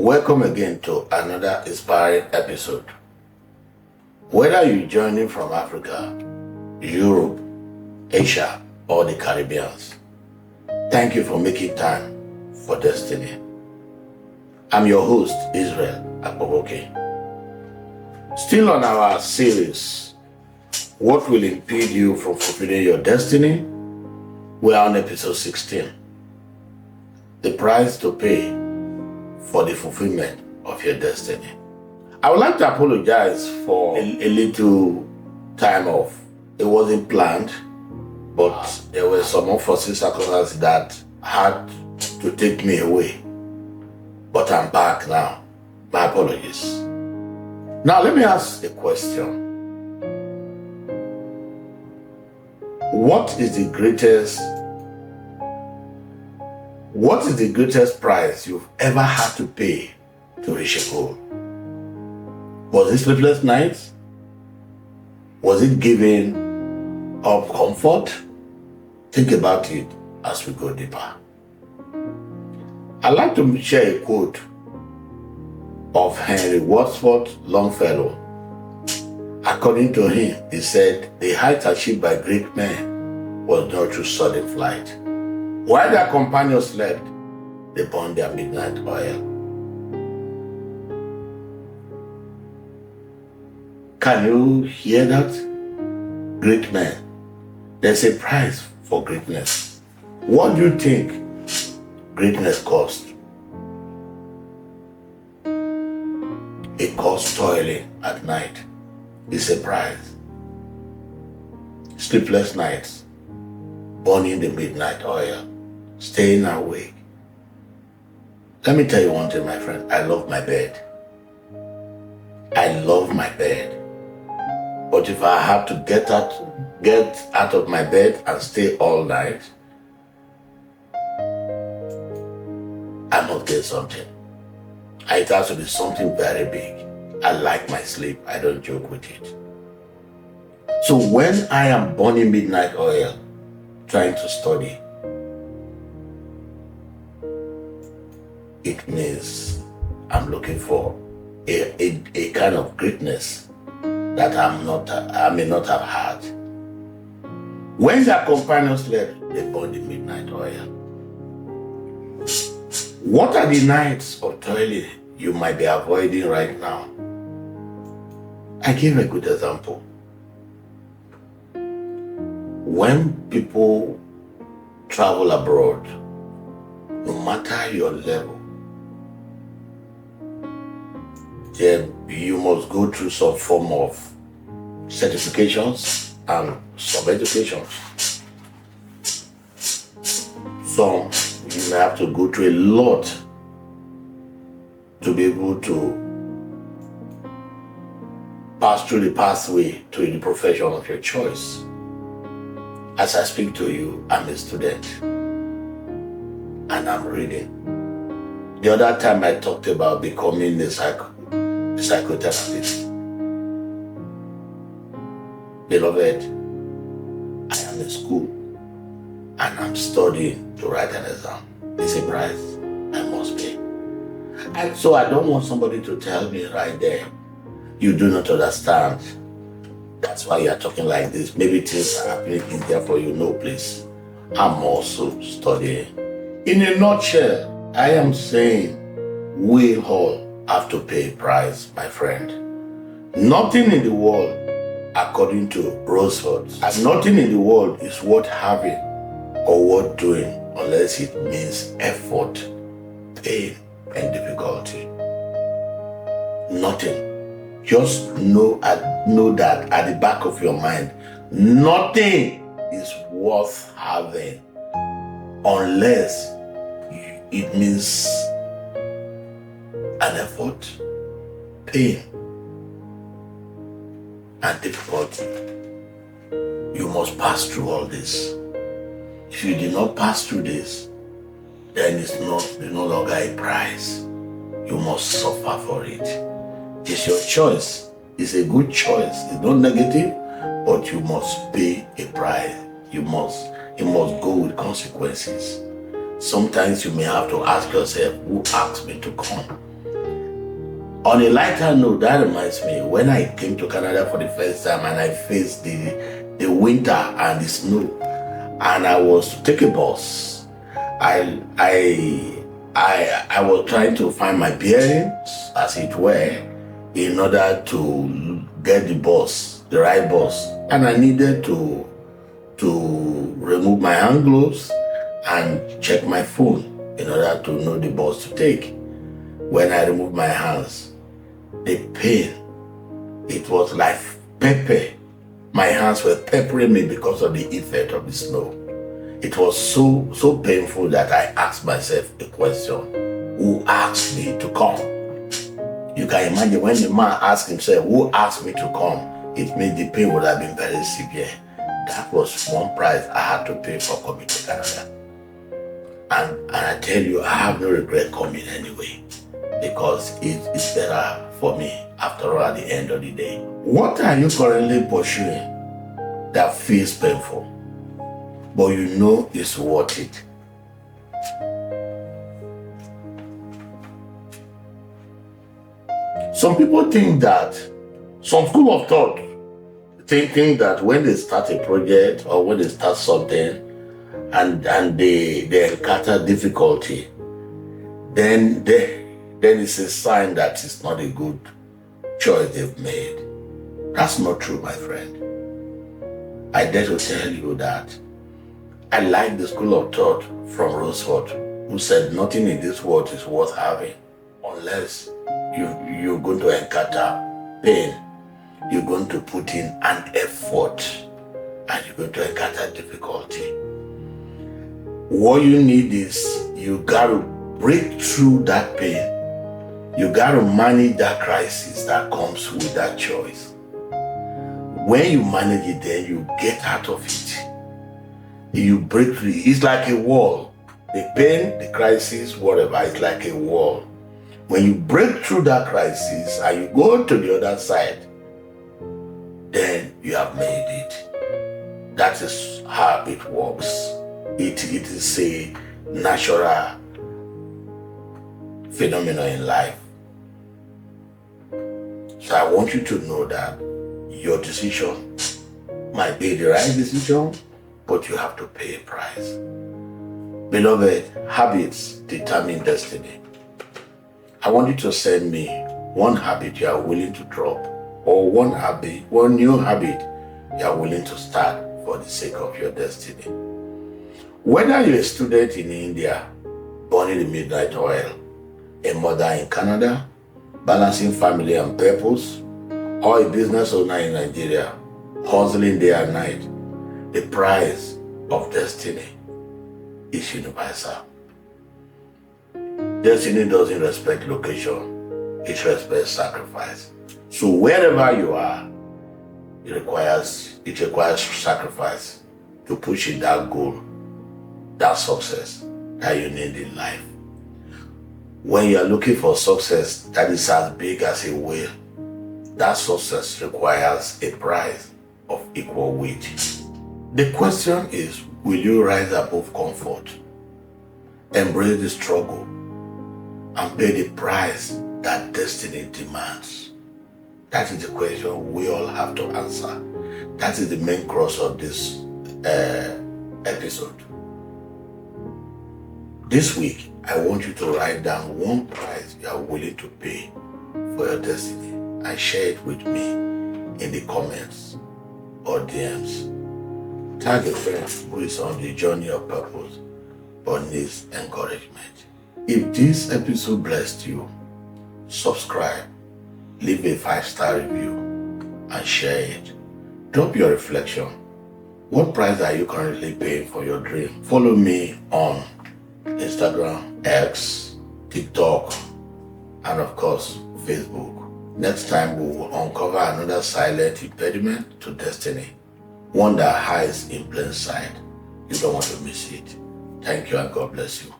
Welcome again to another inspiring episode. Whether you're joining from Africa, Europe, Asia, or the Caribbean, thank you for making time for destiny. I'm your host, Israel Akpoboke. Still on our series, What Will Impede You from Fulfilling Your Destiny? We are on episode 16. The price to pay for the fulfillment of your destiny. I would like to apologize for a little time off. It wasn't planned, but there were some unforeseen circumstances that had to take me away. But I'm back now. My apologies. Now let me ask a question. What is the greatest price you've ever had to pay to reach a goal? Was it sleepless nights? Was it giving up comfort? Think about it as we go deeper. I'd like to share a quote of Henry Wadsworth Longfellow. According to him, he said, "The height achieved by great men was not through sudden flight. While their companions slept, they burned their midnight oil." Can you hear that? Great men. There's a price for greatness. What do you think greatness costs? It costs toiling at night. It's a price. Sleepless nights, burning the midnight oil, staying awake. Let me tell you one thing, my friend. I love my bed. I love my bed. But if I have to get out of my bed and stay all night, I must get something. It has to be something very big. I like my sleep. I don't joke with it. So when I am burning midnight oil, trying to study, it means I'm looking for a kind of greatness that I may not have had. When their companions slept, they burned the midnight oil. What are the nights of toiling you might be avoiding right now? I give a good example. When people travel abroad, no matter your level, then you must go through some form of certifications and some education. Some you may have to go through a lot to be able to pass through the pathway to the profession of your choice. As I speak to you, I'm a student and I'm reading. The other time I talked about becoming a psychotherapist. Beloved, I am in school and I'm studying to write an exam. It's a price I must pay. And so I don't want somebody to tell me right there, "You do not understand. That's why you're talking like this. Maybe things are happening in there for you." No, please. I'm also studying. In a nutshell, I am saying we all have to pay a price, my friend. Nothing in the world, according to Roosevelt, and nothing in the world is worth having or worth doing unless it means effort, pain, and difficulty. Nothing. Just know that at the back of your mind, nothing is worth having unless it means an effort, pain, and difficulty. You must pass through all this. If you did not pass through this, then it's no longer a prize. You must suffer for it. It's your choice. It's a good choice. It's not negative, but you must pay a price. You must go with consequences. Sometimes you may have to ask yourself, who asked me to come? On a lighter note, that reminds me, when I came to Canada for the first time and I faced the winter and the snow, and I was to take a bus, I was trying to find my bearings, as it were, in order to get the bus, the right bus. And I needed to remove my hand gloves and check my phone in order to know the bus to take. When I removed my hands, the pain, it was like pepper. My hands were peppering me because of the effect of the snow. It was so painful that I asked myself a question: who asked me to come? You can imagine when the man asked himself, who asked me to come? It means the pain would have been very severe. That was one price I had to pay for coming to Canada. And I tell you, I have no regret coming anyway, because it's better for me after all at the end of the day. What are you currently pursuing that feels painful, but you know it's worth it? Some people think that, some school of thought, thinking that when they start a project or when they start something and they encounter difficulty, then it's a sign that it's not a good choice they've made. That's not true, my friend. I dare to tell you that I like the school of thought from Roosevelt, who said nothing in this world is worth having unless you're going to encounter pain, you're going to put in an effort, and you're going to encounter difficulty. What you need is, you got to break through that pain. You got to manage that crisis that comes with that choice. When you manage it, then you get out of it. You break through. It's like a wall. The pain, the crisis, whatever, it's like a wall. When you break through that crisis and you go to the other side, then you have made it. That is how it works. It is a natural phenomenon in life. So I want you to know that your decision might be the right decision, but you have to pay a price. Beloved, habits determine destiny. I want you to send me one habit you are willing to drop, or one new habit you are willing to start for the sake of your destiny. Whether you're a student in India, burning the midnight oil, a mother in Canada, balancing family and purpose, or a business owner in Nigeria, hustling day and night, the price of destiny is universal. Destiny doesn't respect location, it respects sacrifice. So wherever you are, it requires sacrifice to push in that goal, that success that you need in life. When you are looking for success that is as big as a whale, that success requires a price of equal weight. The question is, will you rise above comfort, embrace the struggle, and pay the price that destiny demands? That is the question we all have to answer. That is the main crux of this episode. This week, I want you to write down one price you are willing to pay for your destiny and share it with me in the comments or DMs. Tag a friend who is on the journey of purpose or needs encouragement. If this episode blessed you, subscribe, leave a 5-star review, and share it. Drop your reflection. What price are you currently paying for your dream? Follow me on Instagram, X, TikTok, and of course, Facebook. Next time we will uncover another silent impediment to destiny, one that hides in plain sight. You don't want to miss it. Thank you and God bless you.